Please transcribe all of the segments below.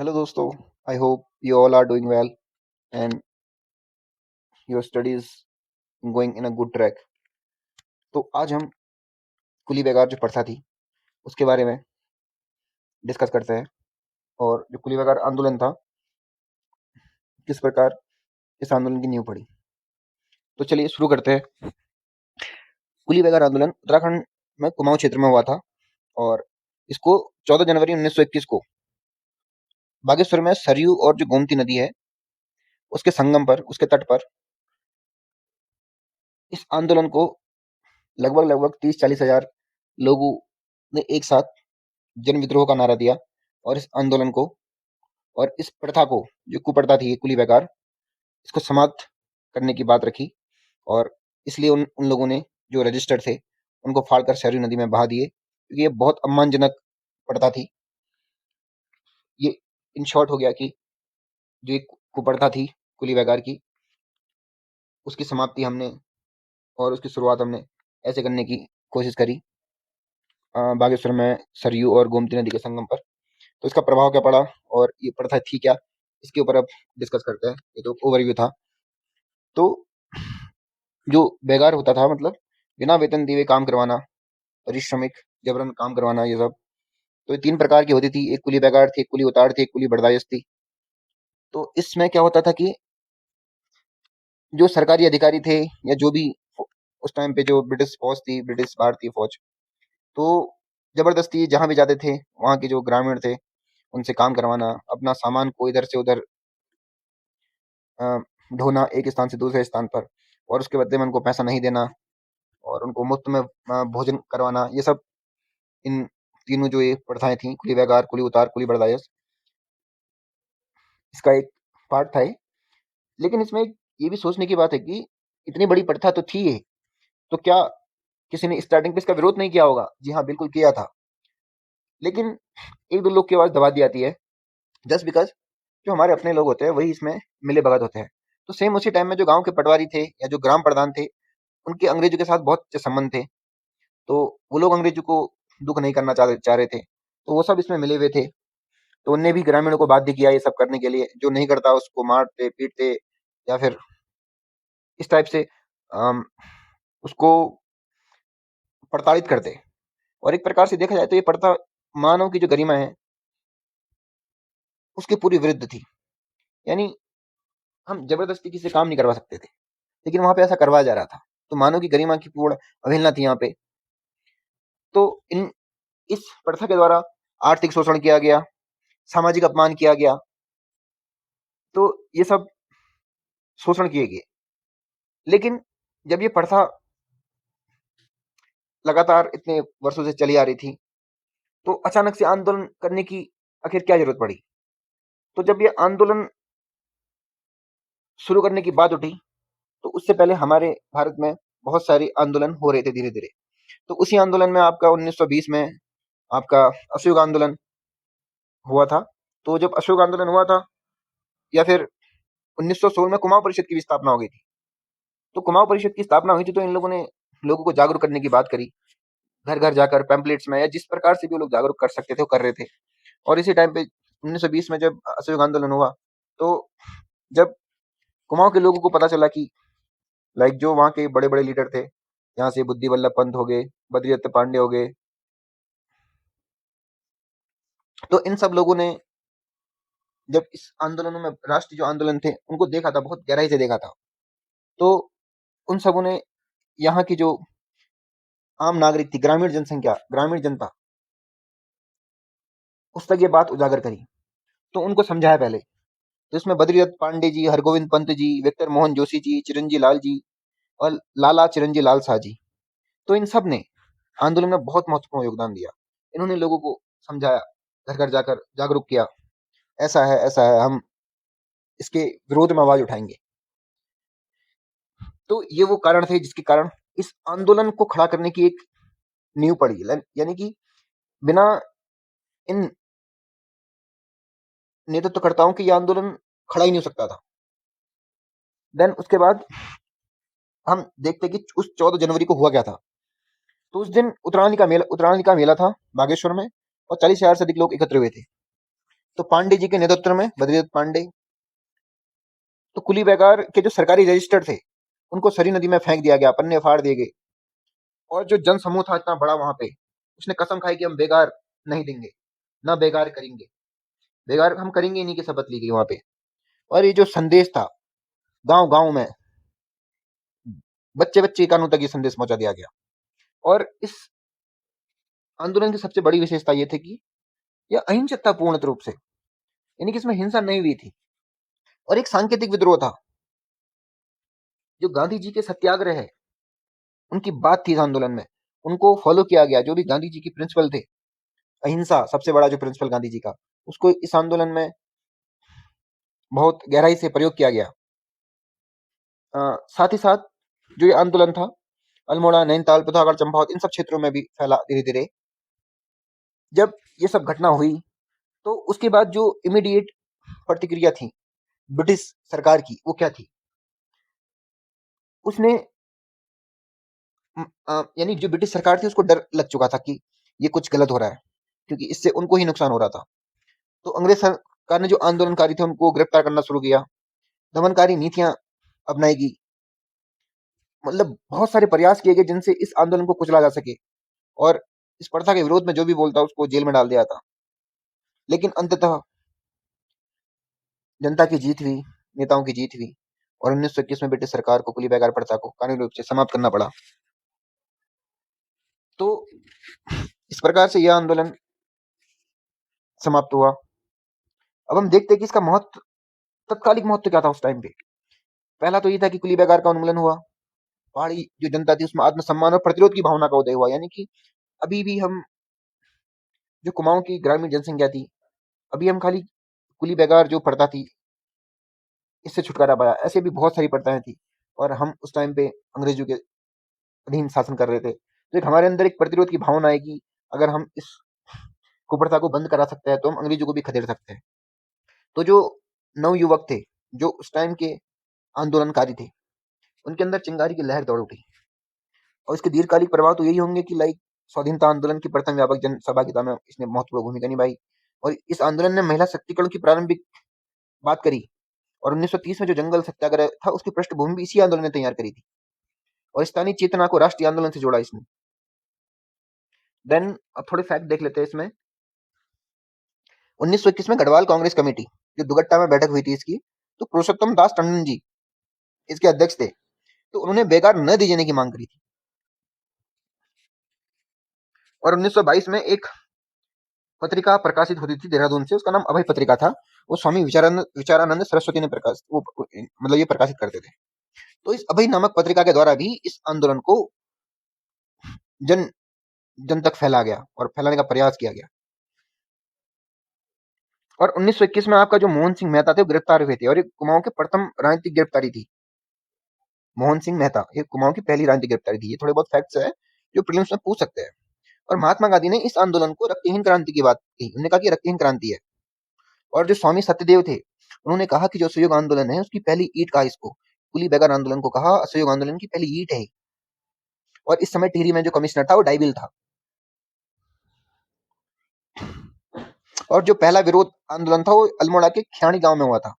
Hello दोस्तों, I hope you all are doing well and your studies going in a good track. तो आज हम कुली बेगार जो प्रथा थी उसके बारे में डिस्कस करते हैं और जो कुली बेगार आंदोलन था किस प्रकार इस आंदोलन की नींव पड़ी। तो चलिए शुरू करते हैं। कुली बेगार आंदोलन उत्तराखंड में कुमाऊं क्षेत्र में हुआ था और इसको 14 जनवरी 1921 को बागेश्वर में सरयू और जो गोमती नदी है उसके संगम पर उसके तट पर इस आंदोलन को लगभग 30-40 हजार लोगों ने एक साथ जन विद्रोह का नारा दिया और इस आंदोलन को और इस प्रथा को जो कुप्रथा थी ये कुली बेगार इसको समाप्त करने की बात रखी और इसलिए उन उन लोगों ने जो रजिस्टर थे उनको फाड़कर सरयू नदी में बहा दिए क्योंकि ये बहुत अपमानजनक प्रथा थी। ये इन शॉर्ट हो गया कि जो एक कुप्रथा थी कुली बेगार की उसकी समाप्ति हमने और उसकी शुरुआत हमने ऐसे करने की कोशिश करी बागेश्वर में सरयू और गोमती नदी के संगम पर। तो इसका प्रभाव क्या पड़ा और ये प्रथा थी क्या, इसके ऊपर अब डिस्कस करते हैं। ये तो ओवरव्यू था। तो जो बेगार होता था मतलब बिना वेतन दिए काम करवाना, परिश्रमिक जबरन काम करवाना, ये सब। तो ये 3 प्रकार की होती थी। एक कुली बेगार थी, एक कुली उतार थी, एक कुली बर्दाश्त थी। तो इसमें क्या होता था कि जो सरकारी अधिकारी थे या जो भी उस टाइम पे जो ब्रिटिश फौज थी, ब्रिटिश भारतीय फौज, तो जबरदस्ती जहाँ भी जाते थे वहाँ के जो ग्रामीण थे उनसे काम करवाना, अपना सामान को इधर से उधर ढोना एक स्थान से दूसरे स्थान पर, और उसके बदले में उनको पैसा नहीं देना और उनको मुफ्त में भोजन करवाना। ये सब इन तीनों जो ये प्रथाएं थी, कुली बेगार, कुली उतार, कुली बर्दाश्त, इसका एक पार्ट था ये। लेकिन इसमें ये भी सोचने की बात है कि इतनी बड़ी प्रथा तो थी ये, तो क्या किसी ने स्टार्टिंग पे इसका विरोध नहीं किया होगा? जी हाँ, बिल्कुल किया था। लेकिन एक दो लोग की आवाज दबा दी जाती है जस्ट बिकॉज जो हमारे अपने लोग होते हैं वही इसमें मिले भगत होते हैं। तो सेम उसी टाइम में जो गांव के पटवारी थे या जो ग्राम प्रधान थे उनके अंग्रेजों के साथ बहुत अच्छे संबंध थे। तो वो लोग अंग्रेजों को दुख नहीं करना चाह रहे थे, तो वो सब इसमें मिले हुए थे। तो उनने भी ग्रामीणों को बाध्य किया ये सब करने के लिए। जो नहीं करता उसको मारते पीटते या फिर इस टाइप से उसको प्रताड़ित करते। और एक प्रकार से देखा जाए तो ये प्रथा मानव की जो गरिमा है उसके पूरी विरुद्ध थी। यानी हम जबरदस्ती किसी से काम नहीं करवा सकते थे, लेकिन वहां पे ऐसा करवाया जा रहा था। तो मानव की गरिमा की पूर्ण अवहेलना थी यहाँ पे। तो इन इस प्रथा के द्वारा आर्थिक शोषण किया गया, सामाजिक अपमान किया गया। तो ये सब शोषण किए गए। लेकिन जब ये प्रथा लगातार इतने वर्षों से चली आ रही थी तो अचानक से आंदोलन करने की आखिर क्या जरूरत पड़ी? तो जब ये आंदोलन शुरू करने की बात उठी तो उससे पहले हमारे भारत में बहुत सारे आंदोलन हो रहे थे धीरे धीरे। तो उसी आंदोलन में आपका 1920 में आपका अशोक आंदोलन हुआ था। तो जब अशोक आंदोलन हुआ था या फिर 1916 में कुमाऊं परिषद की भी स्थापना हो गई थी। तो कुमाऊं परिषद की स्थापना हुई थी तो इन लोगों ने लोगों को जागरूक करने की बात करी, घर घर जाकर पैम्पलेट्स में या जिस प्रकार से भी वो लोग जागरूक कर सकते थे वो कर रहे थे। और इसी टाइम पे 1920 में जब असहयोग आंदोलन हुआ तो जब कुमाऊं के लोगों को पता चला कि लाइक जो वहाँ के बड़े बड़े लीडर थे, यहाँ से बुद्धि वल्लभ पंत हो गए, बद्रीदत्त पांडे हो गए, तो इन सब लोगों ने जब इस आंदोलनों में राष्ट्रीय जो आंदोलन थे उनको देखा था, बहुत गहराई से देखा था। तो उन सबों ने यहाँ की जो आम नागरिक थी, ग्रामीण जनसंख्या, ग्रामीण जनता, उस तक ये बात उजागर करी। तो उनको समझाया पहले। तो इसमें बद्रीदत्त पांडे जी, हरगोविंद पंत जी, विक्टर मोहन जोशी जी, चिरंजी लाल जी और लाला चिरंजी लाल शाह जी, तो इन सब ने आंदोलन में बहुत महत्वपूर्ण योगदान दिया। इन्होंने लोगों को समझाया, घर घर जाकर जागरूक किया, ऐसा है ऐसा है, हम इसके विरोध में आवाज उठाएंगे। तो ये वो कारण थे जिसके कारण इस आंदोलन को खड़ा करने की एक नींव पड़ी। यानी कि बिना इन नेतृत्वकर्ताओं के ये आंदोलन खड़ा ही नहीं हो सकता था। देन उसके बाद हम देखते कि उस 14 जनवरी को हुआ क्या था। तो उस दिन उत्तरायणी का मेला था बागेश्वर में और 40,000 से अधिक लोग एकत्र हुए थे। तो पांडे जी के नेतृत्व में, बद्रीदत्त पांडे, तो कुली बेगार के जो सरकारी रजिस्टर थे उनको सरी नदी में फेंक दिया गया, पन्ने फाड़ दिए गए। और जो जन समूह था इतना बड़ा वहां पे, उसने कसम खाई कि हम बेगार नहीं देंगे, ना बेगार करेंगे, बेगार हम करेंगे ही नहीं की शपथ ली गई वहां पे। और ये जो संदेश था, गांव गांव में, बच्चे बच्चे कानून तक ये संदेश पहुंचा दिया गया। और इस आंदोलन की सबसे बड़ी विशेषता ये थी कि यह अहिंसक था पूर्ण रूप से, यानी कि इसमें हिंसा नहीं हुई थी। और एक सांकेतिक विद्रोह था। जो गांधी जी के सत्याग्रह है, उनकी बात थी इस आंदोलन में, उनको फॉलो किया गया। जो भी गांधी जी के प्रिंसिपल थे, अहिंसा सबसे बड़ा जो प्रिंसिपल गांधी जी का, उसको इस आंदोलन में बहुत गहराई से प्रयोग किया गया। साथ ही साथ जो ये आंदोलन था, अल्मोड़ा, नैनीताल, पिथौरागढ़, चंपावत, इन सब क्षेत्रों में भी फैला धीरे धीरे। जब ये सब घटना हुई तो उसके बाद जो इमीडिएट प्रतिक्रिया थी ब्रिटिश सरकार की, वो क्या थी? उसने यानी जो ब्रिटिश सरकार थी उसको डर लग चुका था कि ये कुछ गलत हो रहा है, क्योंकि इससे उनको ही नुकसान हो रहा था। तो अंग्रेज सरकार ने जो आंदोलनकारी थे उनको गिरफ्तार करना शुरू किया, दमनकारी नीतियां अपनाएगी। मतलब बहुत सारे प्रयास किए गए जिनसे इस आंदोलन को कुचला जा सके, और इस प्रथा के विरोध में जो भी बोलता उसको जेल में डाल दिया था। लेकिन अंततः जनता की जीत हुई, नेताओं की जीत हुई, और 1921 में ब्रिटिश सरकार को कुली बेगार प्रथा को कानूनी रूप से समाप्त करना पड़ा। तो इस प्रकार से यह आंदोलन समाप्त हुआ। अब हम देखते हैं कि इसका महत्व, तत्कालिक महत्व क्या था उस टाइम पे। पहला तो ये था कि कुली बेगार का उन्मूलन हुआ, पहाड़ी जो जनता थी उसमें आत्मसम्मान और प्रतिरोध की भावना का उदय हुआ। यानी कि अभी भी हम, जो कुमाऊं की ग्रामीण जनसंख्या थी, अभी हम खाली कुली बेगार जो प्रथा थी इससे छुटकारा पाया। ऐसे भी बहुत सारी प्रथाएं थी, और हम उस टाइम पे अंग्रेजों के अधीन शासन कर रहे थे। तो एक हमारे अंदर एक प्रतिरोध की भावना आएगी, अगर हम इस कुप्रथा को बंद करा सकते हैं तो हम अंग्रेजों को भी खदेड़ सकते हैं। तो जो नवयुवक थे, जो उस टाइम के आंदोलनकारी थे, उनके अंदर चिंगारी की लहर दौड़ उठी। और इसके दीर्घकालिक प्रभाव तो यही होंगे कि लाइक स्वाधीनता आंदोलन की प्रथम व्यापक जन सहभागिता में इसने महत्वपूर्ण भूमिका निभाई। और इस आंदोलन ने महिला शक्तिकरण की प्रारंभिक बात करी। और 1930 में जो जंगल सत्याग्रह था उसकी पृष्ठभूमि भी इसी आंदोलन ने तैयार करी थी, और स्थानीय चेतना को राष्ट्रीय आंदोलन से जोड़ा इसने। देन अब थोड़े फैक्ट देख लेते हैं इसमें। 1921 में गढ़वाल कांग्रेस कमेटी, जो दुगट्टा में बैठक हुई थी इसकी, तो पुरुषोत्तम दास टंडन जी इसके अध्यक्ष थे। तो उन्होंने बेगार न दिए जाने की मांग करी थी। और 1922 में एक पत्रिका प्रकाशित होती थी देहरादून से, उसका नाम अभय पत्रिका था। वो स्वामी विचारानंद सरस्वती ने प्रकाशित, वो मतलब ये प्रकाशित करते थे। तो इस अभय नामक पत्रिका के द्वारा भी इस आंदोलन को जन जन तक फैला गया और फैलाने का प्रयास किया गया। और 1921 में आपका जो मोहन सिंह मेहता थे वो गिरफ्तार हुए थे, और ये कुमाऊं के प्रथम राजनीतिक गिरफ्तारी थी। मोहन सिंह मेहता ये कुमाऊं की पहली राजनीतिक गिरफ्तारी थी। ये थोड़े बहुत फैक्ट्स है जो प्रीलिम्स में पूछ सकते हैं। और महात्मा गांधी ने इस आंदोलन को रक्तहीन क्रांति की बात की। उन्होंने कहा कि रक्तहीन क्रांति है। और जो स्वामी सत्यदेव थे, उन्होंने कहा कि जो असहयोग आंदोलन है उसकी पहली ईंट, कहा इसको, कुली बेगार आंदोलन को कहा असहयोग आंदोलन की पहली ईंट है। और इस समय टिहरी में जो कमिश्नर था वो डाइविल था। और जो पहला विरोध आंदोलन था वो अल्मोड़ा के ख्याणी गांव में हुआ था।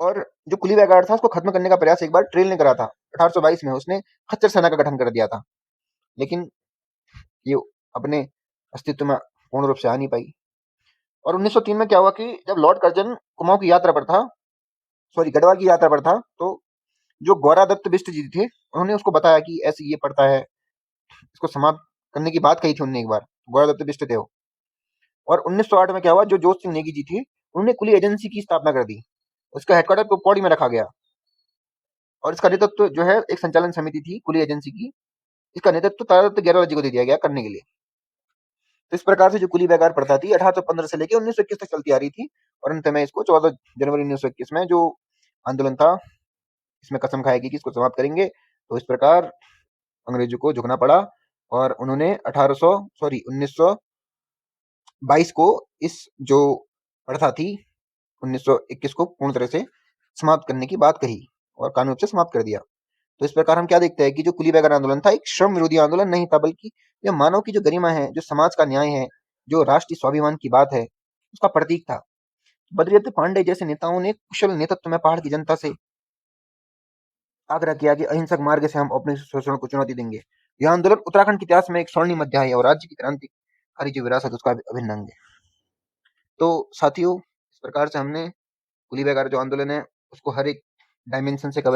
और जो कुली बेगार था उसको खत्म करने का प्रयास एक बार ट्रेल ने करा था 1822 में। उसने खच्चर सेना का गठन कर दिया था, लेकिन ये अपने अस्तित्व में पूर्ण रूप से आ नहीं पाई। और 1903 में क्या हुआ कि जब लॉर्ड कर्जन कुमाऊं की यात्रा पर था, सॉरी गढ़वाल की यात्रा पर था, तो जो गौरा दत्त बिष्ट जी थे उन्होंने उसको बताया कि ऐसी ये पड़ता है, इसको समाप्त करने की बात कही थी उन्होंने एक बार। गौरा दत्त बिष्ट थे वो। और 1908 में क्या हुआ, जो जोत सिंह नेगी जी थी उन्होंने कुली एजेंसी की स्थापना कर दी। उसका हेडक्वार्टर पौड़ी में रखा गया। और इसका नेतृत्व जो है एक संचालन समिति थी कुली एजेंसी की, इसका नेतृत्व तारा दत्त गहलोत जी को दे दिया गया करने के लिए। तो इस प्रकार से जो कुली बेगार प्रथा थी 1815 से लेकर 1921 तक चलती आ रही थी। और अंत में इसको 14 जनवरी 1921 में जो आंदोलन था इसमें कसम खाएगी कि इसको समाप्त करेंगे। तो इस प्रकार अंग्रेजों को झुकना पड़ा, और उन्होंने 1922 को इस जो प्रथा थी 1921 को पूर्ण तरह से समाप्त करने की बात कही और कानून से समाप्त कर दिया। तो इस प्रकार हम क्या देखते हैं कि जो कुली बेगार आंदोलन था एक श्रम विरोधी आंदोलन नहीं था, बल्कि यह मानव की जो गरिमा है, जो समाज का न्याय है, जो राष्ट्रीय स्वाभिमान की बात है, उसका प्रतीक था। बद्रीदत्त पांडे जैसे नेताओं ने कुशल नेतृत्व में पहाड़ की जनता से आग्रह किया कि अहिंसक मार्ग से हम अपने शोषण को चुनौती देंगे। यह आंदोलन उत्तराखंड के इतिहास में एक स्वर्णिम अध्याय है और राज्य की क्रांतिकारी जो विरासत उसका अभिन्न अंग है। तो साथियों, इस प्रकार से हमने कुली बेगार जो आंदोलन है उसको हर एक डायमेंशन से कवर